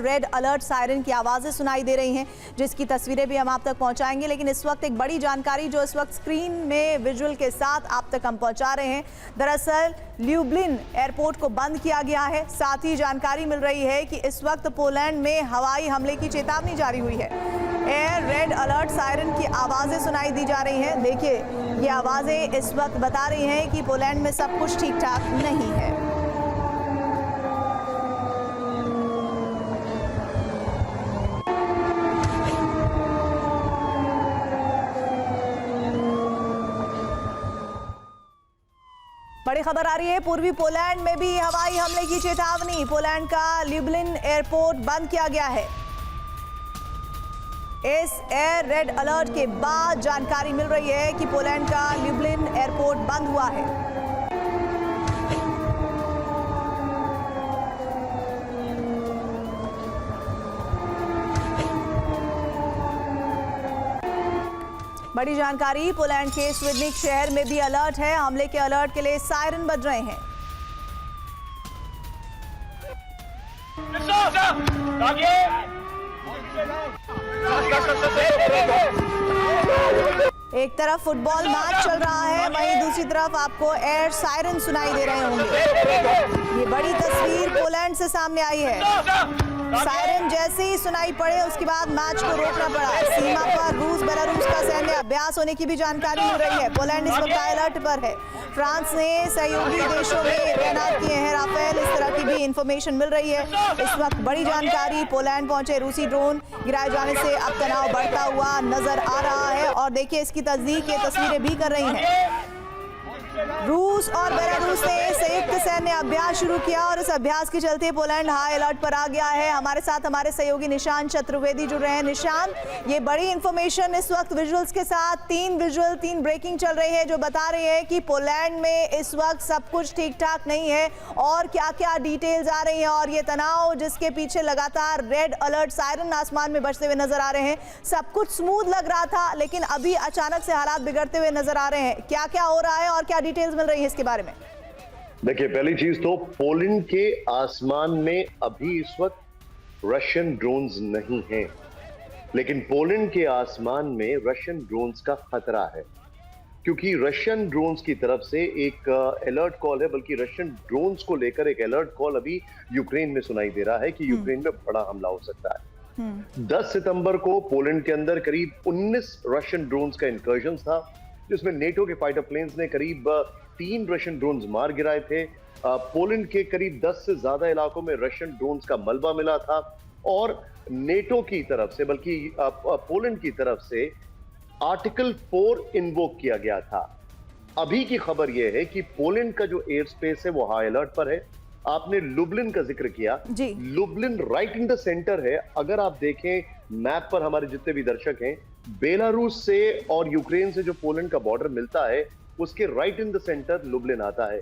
Red alert siren की आवाज़ें सुनाई दे रही हैं, जिसकी तस्वीरें भी हम आप तक पहुंचाएंगे। लेकिन इस वक्त एक बड़ी जानकारी जो इस वक्त स्क्रीन में विजुअल के साथ आप तक हम पहुंचा रहे हैं। दरअसल ल्यूब्लिन एयरपोर्ट को बंद किया गया है। साथ ही जानकारी मिल रही है कि इस वक्त पोलैंड में हवाई हमले की चेतावनी जारी हुई है। एयर रेड अलर्ट सायरन की आवाज़ें सुनाई दी जा रही हैं। देखिए, ये आवाज़ें इस वक्त बता रही हैं कि पोलैंड में सब कुछ ठीक ठाक नहीं है। बड़ी खबर आ रही है, पूर्वी पोलैंड में भी हवाई हमले की चेतावनी। पोलैंड का ल्यूब्लिन एयरपोर्ट बंद किया गया है। इस एयर रेड अलर्ट के बाद जानकारी मिल रही है कि पोलैंड का ल्यूब्लिन एयरपोर्ट बंद हुआ है। बड़ी जानकारी, पोलैंड के स्विडनिक शहर में भी अलर्ट है। हमले के अलर्ट के लिए सायरन बज रहे हैं। एक तरफ फुटबॉल मैच चल रहा है, वहीं दूसरी तरफ आपको एयर सायरन सुनाई दे रहे होंगे। ये बड़ी तस्वीर पोलैंड से सामने आई है। सायरन जैसे ही सुनाई पड़े उसके बाद मैच को रोकना पड़ा। सीमा पर रूस बेलारूस का सैन्य अभ्यास होने की भी जानकारी मिल रही है। पोलैंड इस वक्त अलर्ट पर है। फ्रांस ने सहयोगी देशों में तैनात किए हैं राफेल, इस तरह की भी इंफॉर्मेशन मिल रही है। इस वक्त बड़ी जानकारी, पोलैंड पहुंचे रूसी ड्रोन गिराए जाने से अब तनाव बढ़ता हुआ नजर आ रहा है। और देखिए, इसकी तस्दीक ये तस्वीरें भी कर रही हैं। रूस और बेलारूस ने संयुक्त सैन्य अभ्यास शुरू किया और इस अभ्यास के चलते पोलैंड हाई अलर्ट पर आ गया है। हमारे साथ हमारे सहयोगी निशान चतुर्वेदी जुड़ रहे हैं। निशान, ये बड़ी इंफॉर्मेशन इस वक्त विजुअल्स के साथ, तीन ब्रेकिंग चल रही है जो बता रही है कि पोलैंड में इस वक्त सब कुछ ठीक ठाक नहीं है। और क्या क्या डिटेल्स आ रही हैं और ये तनाव जिसके पीछे लगातार रेड अलर्ट सायरन आसमान में बजते हुए नजर आ रहे हैं। सब कुछ स्मूथ लग रहा था, लेकिन अभी अचानक से हालात बिगड़ते हुए नजर आ रहे हैं। क्या क्या हो रहा है और क्या डिटेल्स मिल रही है इसके बारे में? देखिए, पहली चीज तो पोलैंड के आसमान में अभी इस वक्त रशियन ड्रोन्स नहीं हैं, लेकिन पोलैंड के आसमान में रशियन ड्रोन्स का खतरा है, क्योंकि रशियन ड्रोन्स की तरफ से एक अलर्ट कॉल है। बल्कि रशियन ड्रोन्स को लेकर एक अलर्ट कॉल अभी यूक्रेन में सुनाई दे रहा है कि यूक्रेन में बड़ा हमला हो सकता है। 10 सितंबर को पोलैंड के अंदर करीब 19 रशियन ड्रोन्स का इंकर्जन था, जिसमें नेटो के फाइटर प्लेन्स ने करीब 3 रशियन ड्रोन्स मार गिराए थे। पोलैंड के करीब 10 से ज्यादा इलाकों में रशियन ड्रोन्स का मलबा मिला था और नेटो की तरफ से, बल्कि पोलैंड की तरफ से आर्टिकल 4 इन्वोक किया गया था। अभी की खबर यह है कि पोलैंड का जो एयर स्पेस है वो हाई अलर्ट पर है। आपने लुब्लिन का जिक्र किया, Lublin right in the centre है। अगर आप देखें मैप पर, हमारे जितने भी दर्शक हैं, बेलारूस से और यूक्रेन से जो पोलैंड का बॉर्डर मिलता है उसके right in the centre Lublin आता है।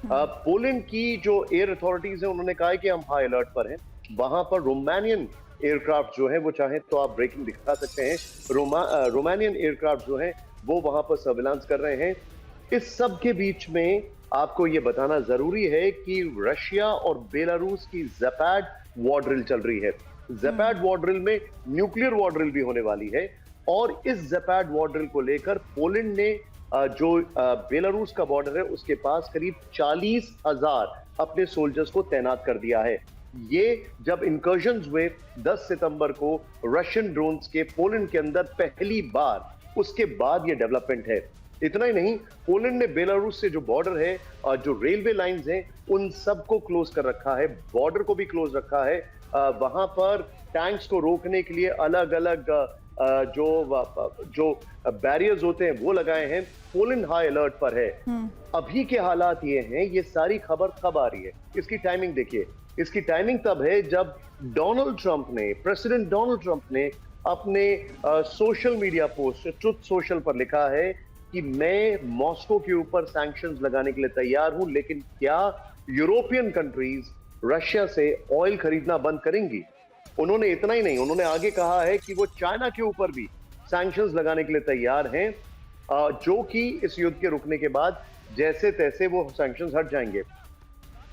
पोलैंड की जो एयर अथॉरिटीज है उन्होंने कहा है कि हम हाई अलर्ट पर हैं। वहां पर रोमानियन एयरक्राफ्ट जो है वो चाहे तो आप ब्रेकिंग दिखा सकते हैं, रोमानियन एयरक्राफ्ट जो है वो वहां पर सर्विलांस कर रहे हैं। इस सब के बीच में आपको ये बताना जरूरी है कि रशिया और बेलारूस की ज़ैपाड वॉर ड्रिल चल रही है। ज़ैपाड वॉर ड्रिल में न्यूक्लियर वॉर ड्रिल भी होने वाली है और इस ज़ैपाड वॉर ड्रिल को लेकर पोलैंड ने जो बेलारूस का बॉर्डर है उसके पास करीब 40,000 अपने सोल्जर्स को तैनात कर दिया है। ये जब इंकर्जन्स हुए 10 सितंबर को रशियन ड्रोन्स के पोलैंड के अंदर पहली बार, उसके बाद ये डेवलपमेंट है। इतना ही नहीं, पोलैंड ने बेलारूस से जो बॉर्डर है, जो रेलवे लाइंस हैं, उन सबको क्लोज कर रखा है, बॉर्डर को भी क्लोज रखा है। वहां पर टैंक्स को रोकने के लिए अलग अलग जो बैरियर्स होते हैं वो लगाए हैं। पोलैंड हाई अलर्ट पर है। अभी के हालात ये हैं, ये सारी खबर कब आ रही है, इसकी टाइमिंग देखिए। इसकी टाइमिंग तब है जब प्रेसिडेंट डोनाल्ड ट्रंप ने अपने social media post truth social पर लिखा है कि मैं मॉस्को के ऊपर सैंक्शंस लगाने के लिए तैयार हूं, लेकिन क्या यूरोपियन कंट्रीज रशिया से ऑयल खरीदना बंद करेंगी? उन्होंने इतना ही नहीं, उन्होंने आगे कहा है कि वो चाइना के ऊपर भी सैंक्शंस लगाने के लिए तैयार हैं, जो कि इस युद्ध के रुकने के बाद जैसे तैसे वो सैंक्शंस हट जाएंगे।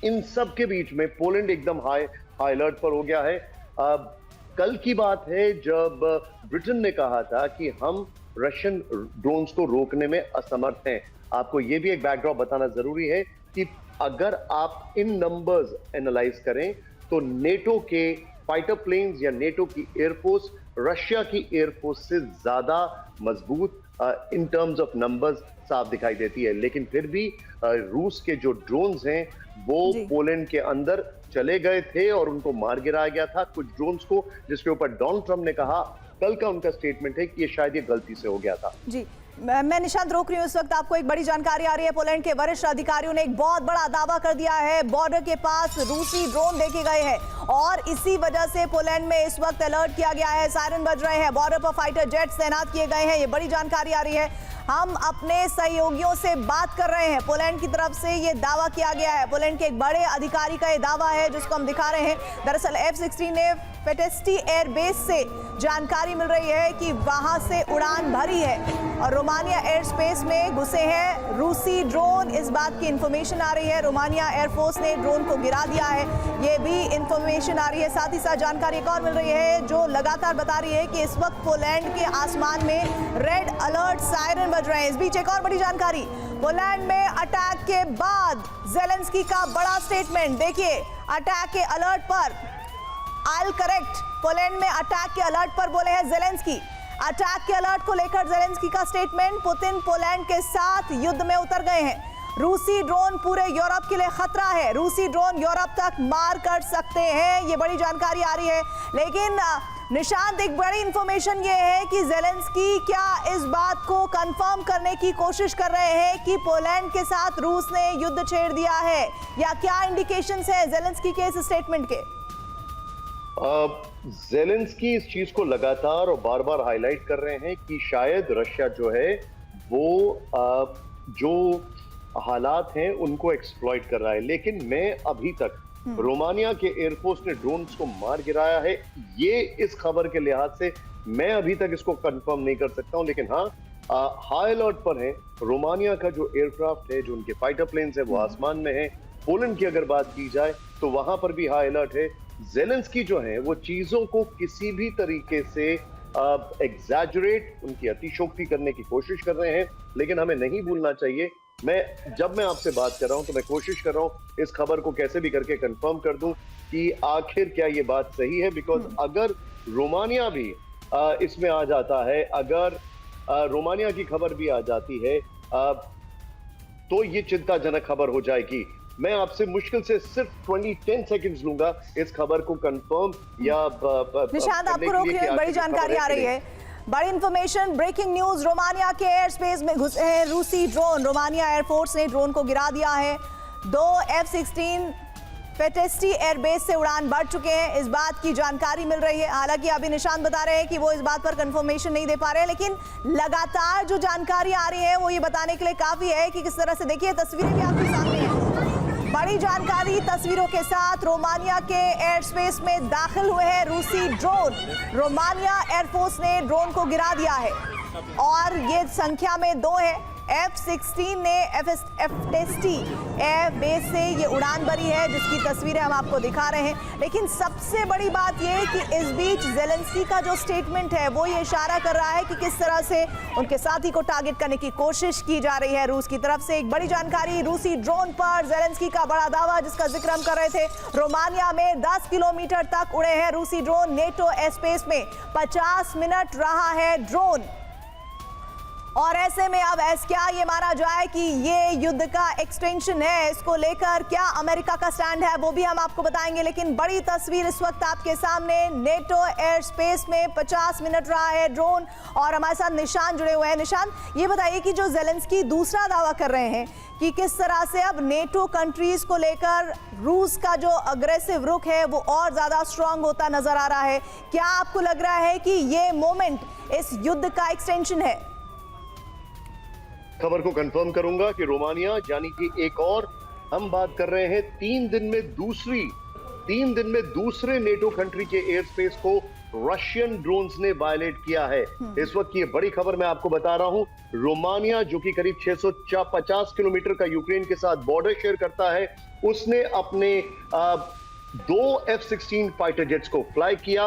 इन सब के बीच में पोलैंड एकदम हाई अलर्ट पर हो गया है। कल की बात है जब ब्रिटेन ने कहा था कि हम रशियन ड्रोन्स को रोकने में असमर्थ हैं। आपको यह भी एक बैकड्रॉप बताना जरूरी है कि अगर आप इन नंबर्स एनालाइज करें तो नेटो के फाइटर प्लेन्स या नेटो की एयरफोर्स रशिया की एयरफोर्स से ज्यादा मजबूत इन टर्म्स ऑफ नंबर्स साफ दिखाई देती है। लेकिन फिर भी रूस के जो ड्रोन्स हैं वो पोलैंड के अंदर चले गए थे और उनको मार गिराया गया था कुछ ड्रोन्स को, जिसके ऊपर डोनाल्ड ट्रंप ने कहा, कल का उनका स्टेटमेंट है कि ये शायद ये गलती से हो गया था। जी, मैं निशांत रोक रही हूँ। इस वक्त आपको एक बड़ी जानकारी आ रही है। पोलैंड के वरिष्ठ अधिकारियों ने एक बहुत बड़ा दावा कर दिया है। बॉर्डर के पास रूसी ड्रोन देखे गए हैं और इसी वजह से पोलैंड में इस वक्त अलर्ट किया गया है, सायरन बज रहे हैं, बॉर्डर पर फाइटर जेट्स तैनात किए गए हैं। ये बड़ी जानकारी आ रही है। हम अपने सहयोगियों से बात कर रहे हैं। पोलैंड की तरफ से ये दावा किया गया है, पोलैंड के एक बड़े अधिकारी का ये दावा है जिसको हम दिखा रहे हैं। दरअसल F-16 ने पेटेस्टी एयरबेस से जानकारी मिल रही है कि वहां से उड़ान भरी है और रोमानिया एयर स्पेस में घुसे हैं रूसी ड्रोन। इस बात की इंफॉर्मेशन आ रही है। रोमानिया एयरफोर्स ने ड्रोन को गिरा दिया है, ये भी इंफॉर्मेशन आ रही है। साथ ही साथ जानकारी एक और मिल रही है जो लगातार बता रही है कि इस वक्त पोलैंड के आसमान में रेड अलर्ट सायरन बज रहे हैं। इस बीच एक और बड़ी जानकारी, पोलैंड में अटैक के बाद जेलेंस्की का बड़ा स्टेटमेंट। देखिए, अटैक के अलर्ट पर, आई विल करेक्ट, पोलैंड में अटैक के अलर्ट पर बोले हैं जेलेंस्की। अटैक के अलर्ट को लेकर जेलेंस्की का स्टेटमेंट, पुतिन पोलैंड के साथ युद्ध में उतर गए हैं। रूसी ड्रोन पूरे यूरोप के लिए खतरा है, रूसी ड्रोन यूरोप तक मार कर सकते हैं, ये बड़ी जानकारी आ रही है। लेकिन निशांत, एक बड़ी इंफॉर्मेशन ये है कि जेलेंस्की क्या इस बात को कंफर्म करने की कोशिश कर रहे हैं कि पोलैंड के साथ रूस ने युद्ध छेड़ दिया है, या क्या इंडिकेशंस है जेलेंस्की के इस स्टेटमेंट के? जेलेंस्की इस चीज को लगातार और बार बार हाईलाइट कर रहे हैं कि शायद रशिया जो है वो जो हालात हैं उनको एक्सप्लॉइट कर रहा है। लेकिन मैं अभी तक रोमानिया के एयरफोर्स ने ड्रोन्स को मार गिराया है, ये इस खबर के लिहाज से मैं अभी तक इसको कंफर्म नहीं कर सकता हूं। लेकिन हाँ, हाई अलर्ट पर है। रोमानिया का जो एयरक्राफ्ट है, जो उनके फाइटर प्लेन्स है, वो आसमान में है। पोलैंड की अगर बात की जाए तो वहां पर भी हाई अलर्ट है। जेलेंस्की जो है वो चीजों को किसी भी तरीके से एग्जैजरेट, उनकी अतिशोक्ति करने की कोशिश कर रहे हैं। लेकिन हमें नहीं भूलना चाहिए, जब मैं आपसे बात कर रहा हूं तो मैं कोशिश कर रहा हूं इस खबर को कैसे भी करके कंफर्म कर दूं कि आखिर क्या ये बात सही है। बिकॉज अगर रोमानिया भी इसमें आ जाता है, अगर रोमानिया की खबर भी आ जाती है तो ये चिंताजनक खबर हो जाएगी। मैं आपसे मुश्किल से सिर्फ 10 सेकंड्स लूंगा इस खबर को कंफर्म या निशांत, आपको रोक रही हूं, बड़ी जानकारी आ रही है, बड़ी इंफॉर्मेशन, ब्रेकिंग न्यूज। रोमानिया के एयर स्पेस में घुसे हैं रूसी ड्रोन। रोमानिया एयरफोर्स ने ड्रोन को गिरा दिया है। 2 F-16 पेटेस्टी एयरबेस से उड़ान बढ़ चुके हैं, इस बात की जानकारी मिल रही है। हालांकि अभी निशांत बता रहे हैं कि वो इस बात पर कंफर्मेशन नहीं दे पा रहे हैं, लेकिन लगातार जो जानकारी आ रही है वो ये बताने के लिए काफी है कि किस तरह से, देखिए तस्वीरें भी आपके सामने हैं, बड़ी जानकारी तस्वीरों के साथ। रोमानिया के एयर स्पेस में दाखिल हुए हैं रूसी ड्रोन। रोमानिया एयरफोर्स ने ड्रोन को गिरा दिया है और ये संख्या में 2 है। F-16 ने पेटेस्टी एयर बेस से ये उड़ान भरी है, जिसकी तस्वीरें हम आपको दिखा रहे हैं। लेकिन सबसे बड़ी बात ये है कि इस बीच जेलेंस्की का जो स्टेटमेंट है वो ये इशारा कर रहा है कि किस तरह से उनके साथी को टारगेट करने की कोशिश की जा रही है रूस की तरफ से। एक बड़ी जानकारी, रूसी ड्रोन पर जेलेंस्की का बड़ा दावा जिसका जिक्र हम कर रहे थे। रोमानिया में 10 किलोमीटर तक उड़े हैं रूसी ड्रोन। नेटो एयर स्पेस में 50 मिनट रहा है ड्रोन। और ऐसे में अब क्या ये माना जाए कि ये युद्ध का एक्सटेंशन है, इसको लेकर क्या अमेरिका का स्टैंड है वो भी हम आपको बताएंगे। लेकिन बड़ी तस्वीर इस वक्त आपके सामने, नेटो एयर स्पेस में 50 मिनट रहा है ड्रोन और हमारे साथ निशांत जुड़े हुए हैं। निशांत, ये बताइए कि जो जेलेंस्की दूसरा दावा कर रहे हैं कि किस तरह से अब नेटो कंट्रीज को लेकर रूस का जो अग्रेसिव रुख है वो और ज्यादा स्ट्रांग होता नजर आ रहा है, क्या आपको लग रहा है कि ये मोमेंट इस युद्ध का एक्सटेंशन है? खबर को कंफर्म करूंगा कि रोमानिया, यानी कि एक और हम बात कर रहे हैं 3 दिन में दूसरे नेटो कंट्री के एयर स्पेस को रशियन ड्रोन्स ने वायलेट किया है। इस वक्त की बड़ी खबर मैं आपको बता रहा हूं, रोमानिया जो कि करीब 650 किलोमीटर का यूक्रेन के साथ बॉर्डर शेयर करता है, उसने अपने 2 F-16 फाइटर जेट्स को फ्लाई किया।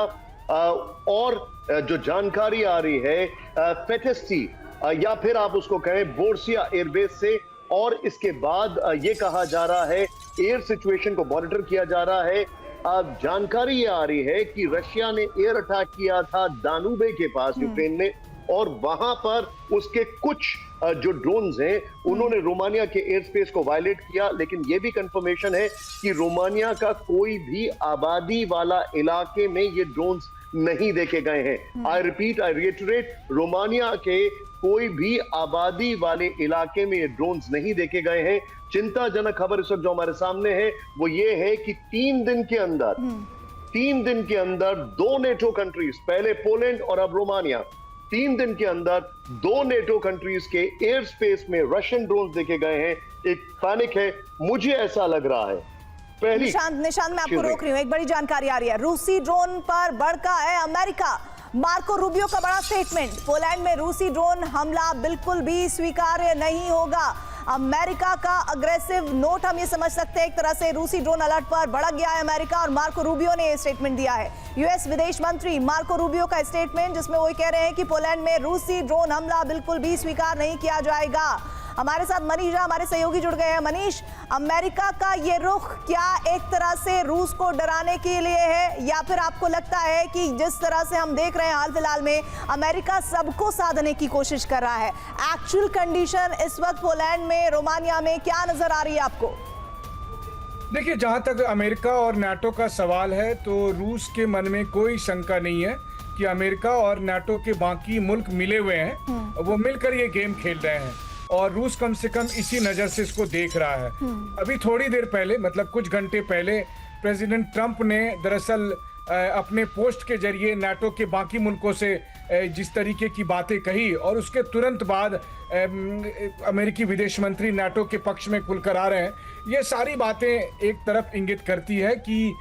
और जो जानकारी आ रही है फेटेस्टी या फिर आप उसको कहें बोर्सिया एयरबेस से, और इसके बाद ये कहा जा रहा है एयर सिचुएशन को मॉनिटर किया जा रहा है। जानकारी ये आ रही है कि रशिया ने एयर अटैक किया था दानूबे के पास यूक्रेन में, और वहां पर उसके कुछ जो ड्रोन्स हैं उन्होंने रोमानिया के एयर स्पेस को वायलेट किया। लेकिन यह भी कंफर्मेशन है कि रोमानिया का कोई भी आबादी वाला इलाके में ये ड्रोन्स नहीं देखे गए हैं। I repeat, I reiterate, Romania के कोई भी आबादी वाले इलाके में ये ड्रोन्स नहीं देखे गए हैं। चिंताजनक खबर इस वक्त जो हमारे सामने है वो ये है कि 3 दिन के अंदर 2 नेटो कंट्रीज, पहले पोलैंड और अब रोमानिया, 3 दिन के अंदर 2 नेटो कंट्रीज के एयर स्पेस में रशियन ड्रोन देखे गए हैं। एक पैनिक है, मुझे ऐसा लग रहा है। निशांत मैं आपको रोक रही हूं, एक बड़ी जानकारी आ रही है। रूसी ड्रोन पर भड़का है अमेरिका। मार्को रूबियो का बड़ा स्टेटमेंट, पोलैंड में रूसी ड्रोन हमला बिल्कुल भी स्वीकार्य नहीं होगा। अमेरिका का अग्रेसिव नोट हम ये समझ सकते हैं, एक तरह से रूसी ड्रोन अलर्ट पर भड़क गया है अमेरिका, और मार्को रूबियो ने ये स्टेटमेंट दिया है। यूएस विदेश मंत्री मार्को रूबियो का स्टेटमेंट, जिसमें वो कह रहे हैं कि पोलैंड में रूसी ड्रोन हमला बिल्कुल भी स्वीकार नहीं किया जाएगा। हमारे साथ मनीष, हमारे सहयोगी जुड़ गए हैं। मनीष, अमेरिका का ये रुख क्या एक तरह से रूस को डराने के लिए है, या फिर आपको लगता है कि जिस तरह से हम देख रहे हैं हाल फिलहाल में अमेरिका सबको साधने की कोशिश कर रहा है? एक्चुअल कंडीशन इस वक्त पोलैंड में, रोमानिया में क्या नजर आ रही है आपको? देखिए, जहां तक अमेरिका और नाटो का सवाल है तो रूस के मन में कोई शंका नहीं है कि अमेरिका और नाटो के बाकी मुल्क मिले हुए हैं, वो मिलकर ये गेम खेल रहे हैं, और रूस कम से कम इसी नजर से इसको देख रहा है। अभी थोड़ी देर पहले, मतलब कुछ घंटे पहले, प्रेसिडेंट ट्रंप ने दरअसल अपने पोस्ट के जरिए नाटो के बाकी मुल्कों से जिस तरीके की बातें कही, और उसके तुरंत बाद अमेरिकी विदेश मंत्री नाटो के पक्ष में खुलकर आ रहे हैं। ये सारी बातें एक तरफ इंगित करती है कि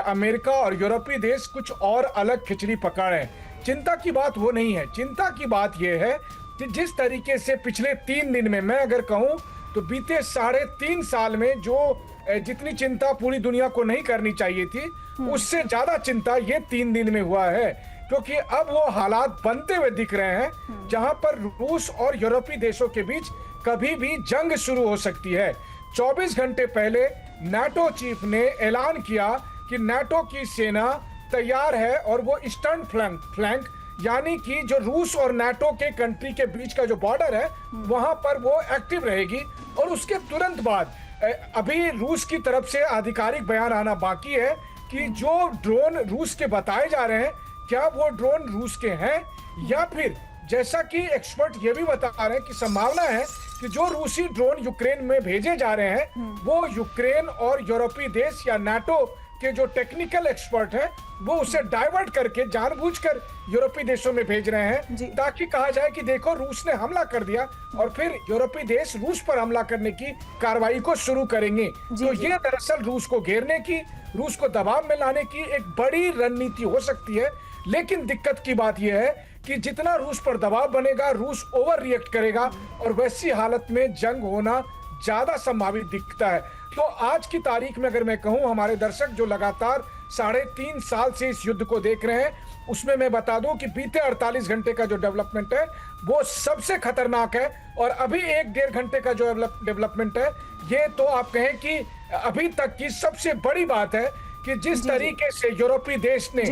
अमेरिका और यूरोपीय देश कुछ और अलग खिचड़ी पका रहे हैं। चिंता की बात वो नहीं है, चिंता की बात यह है कि जिस तरीके से पिछले 3 दिन में, मैं अगर कहूं तो बीते 3.5 साल में जो जितनी चिंता पूरी दुनिया को नहीं करनी चाहिए थी, उससे ज्यादा चिंता ये 3 दिन में हुआ है, क्योंकि अब वो हालात बनते हुए दिख रहे हैं जहां पर रूस और यूरोपीय देशों के बीच कभी भी जंग शुरू हो सकती है। 24 घंटे पहले नाटो चीफ ने ऐलान किया कि नाटो की सेना तैयार है, और वो ईस्टर्न फ्लैंक यानी कि जो रूस और नाटो के कंट्री के बीच का जो बॉर्डर है वहां पर वो एक्टिव रहेगी। और उसके तुरंत बाद अभी रूस की तरफ से आधिकारिक बयान आना बाकी है कि जो ड्रोन रूस के बताए जा रहे हैं, क्या वो ड्रोन रूस के हैं, या फिर जैसा कि एक्सपर्ट ये भी बता रहे हैं कि संभावना है कि जो रूसी ड्रोन यूक्रेन में भेजे जा रहे हैं वो यूक्रेन और यूरोपीय देश या नाटो के जो टेक्निकल एक्सपर्ट हैं वो उसे डाइवर्ट करके जानबूझकर यूरोपीय देशों में भेज रहे हैं, ताकि कहा जाए कि देखो रूस ने हमला कर दिया, और फिर यूरोपीय देश रूस पर हमला करने की कार्रवाई को शुरू करेंगे। तो ये दरअसल रूस को घेरने की, रूस को दबाव में लाने की एक बड़ी रणनीति हो सकती है। लेकिन दिक्कत की बात यह है कि जितना रूस पर दबाव बनेगा, रूस ओवर रिएक्ट करेगा, और वैसी हालत में जंग होना ज्यादा संभावित दिखता है। तो आज की तारीख में अगर मैं कहूं, हमारे दर्शक जो लगातार 3.5 साल से इस युद्ध को देख रहे हैं, उसमें मैं बता दूं कि बीते 48 घंटे का जो डेवलपमेंट है वो सबसे खतरनाक है। और अभी 1-1.5 घंटे का जो डेवलपमेंट है, ये तो आप कहें कि अभी तक की सबसे बड़ी बात है कि जिस तरीके से यूरोपीय देश ने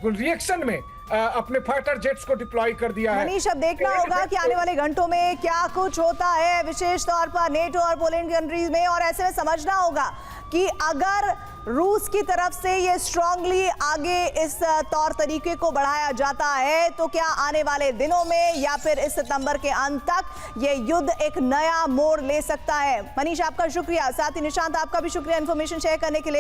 रिएक्शन में अपने फाइटर जेट्स को डिप्लॉय कर दिया है। मनीष, अब देखना होगा कि आने वाले घंटों में क्या कुछ होता है, विशेष तौर पर नेटो और पोलैंड कंट्रीज में। और ऐसे में समझना होगा कि अगर रूस की तरफ से ये स्ट्रांगली आगे इस तौर तरीके को बढ़ाया जाता है, तो क्या आने वाले दिनों में या फिर इस सितंबर के अंत तक ये युद्ध एक नया मोड़ ले सकता है? मनीष, आपका शुक्रिया, साथ ही निशांत आपका भी शुक्रिया इन्फॉर्मेशन शेयर करने के लिए।